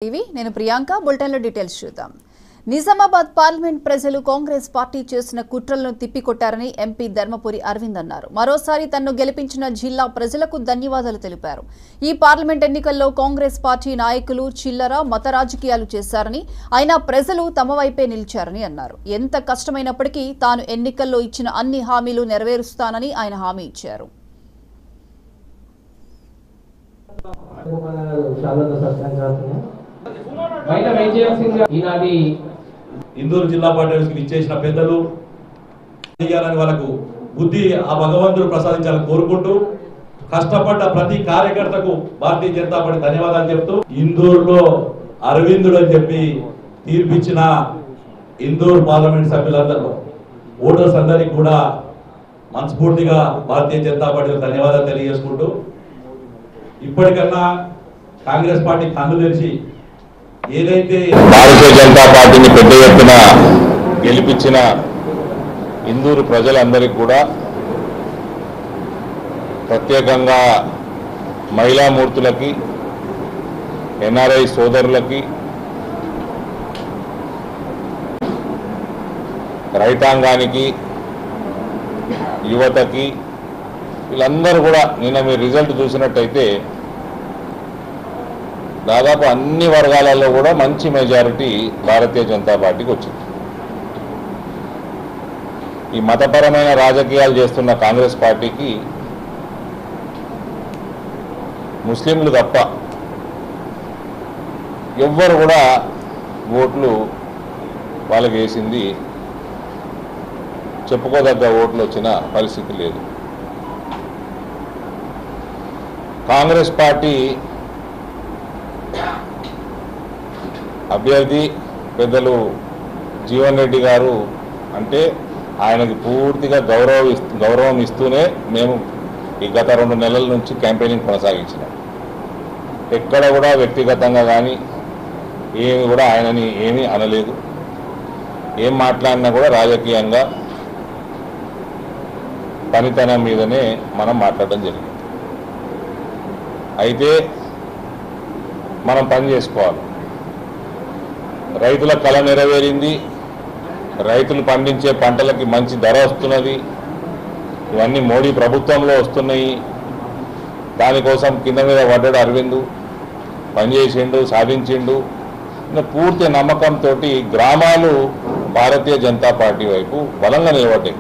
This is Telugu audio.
టీవీ నేను ప్రియాంక బులెటిన్లో డీటెయిల్స్ చూద్దాం. నిజామాబాద్ పార్లమెంట్ ప్రజలు కాంగ్రెస్ పార్టీ చేసిన కుట్రలను తిప్పికొట్టారని ఎంపీ ధర్మపురి అరవింద్ అన్నారు. మరోసారి తన్ను గెలిపించిన జిల్లా ప్రజలకు ధన్యవాదాలు తెలిపారు. ఈ పార్లమెంట్ ఎన్నికల్లో కాంగ్రెస్ పార్టీ నాయకులు చిల్లర మత రాజకీయాలు చేశారని, అయినా ప్రజలు తమ వైపే నిలిచారని అన్నారు. ఎంత కష్టమైనప్పటికీ తాను ఎన్నికల్లో ఇచ్చిన అన్ని హామీలు నెరవేరుస్తానని ఆయన హామీ ఇచ్చారు. ఇందూరు జిల్లా పార్టీకి ఇచ్చేసిన పెద్దలు వాళ్ళకు బుద్ధి ఆ భగవంతుడు ప్రసాదించాలని కోరుకుంటూ కష్టపడ్డ ప్రతి కార్యకర్తకు భారతీయ జనతా పార్టీ ధన్యవాదాలు చెప్తూ ఇందూరులో అరవిందుడు అని చెప్పి తీర్పిచ్చిన ఇందూరు పార్లమెంట్ సభ్యులందరూ ఓటర్స్ అందరికీ కూడా మనస్ఫూర్తిగా భారతీయ జనతా పార్టీకి ధన్యవాదాలు తెలియజేసుకుంటూ ఇప్పటికన్నా కాంగ్రెస్ పార్టీ కన్ను తెరిచి ఏదైతే భారతీయ జనతా పార్టీని పెద్ద ఎత్తున గెలిపించిన ఇందూరు ప్రజలందరికీ కూడా ప్రత్యేకంగా మహిళామూర్తులకి, ఎన్ఆర్ఐ సోదరులకి, రైతాంగానికి, యువతకి, వీళ్ళందరూ కూడా నిన్న మీరు రిజల్ట్ చూసినట్టయితే దాదాపు అన్ని వర్గాలలో కూడా మంచి మెజారిటీ భారతీయ జనతా పార్టీకి వచ్చింది. ఈ మతపరమైన రాజకీయాలు చేస్తున్న కాంగ్రెస్ పార్టీకి ముస్లింలు తప్ప ఎవ్వరు కూడా ఓట్లు వాళ్ళకి వేసింది చెప్పుకోదగ్గ ఓట్లు వచ్చిన పరిస్థితి లేదు. కాంగ్రెస్ పార్టీ అభ్యర్థి పెద్దలు జీవన్ రెడ్డి గారు అంటే ఆయనకి పూర్తిగా గౌరవం ఇస్తూనే మేము ఈ గత 2 నెలల నుంచి క్యాంపెయినింగ్ కొనసాగించినాం. ఎక్కడ కూడా వ్యక్తిగతంగా కానీ ఏమి కూడా ఆయనని ఏమీ అనలేదు. ఏం మాట్లాడినా కూడా రాజకీయంగా పనితనం మీదనే మనం మాట్లాడడం జరిగింది. అయితే మనం పని చేసుకోవాలి. రైతుల కళ నెరవేరింది. రైతులు పండించే పంటలకి మంచి ధర వస్తున్నది. ఇవన్నీ మోడీ ప్రభుత్వంలో వస్తున్నాయి. దానికోసం కింద మీద పడ్డాడు అరవింద్, పనిచేసిండు, సాధించిండు. పూర్తి నమ్మకంతో గ్రామాలు భారతీయ జనతా పార్టీ వైపు బలంగా నిలబడ్డాయి.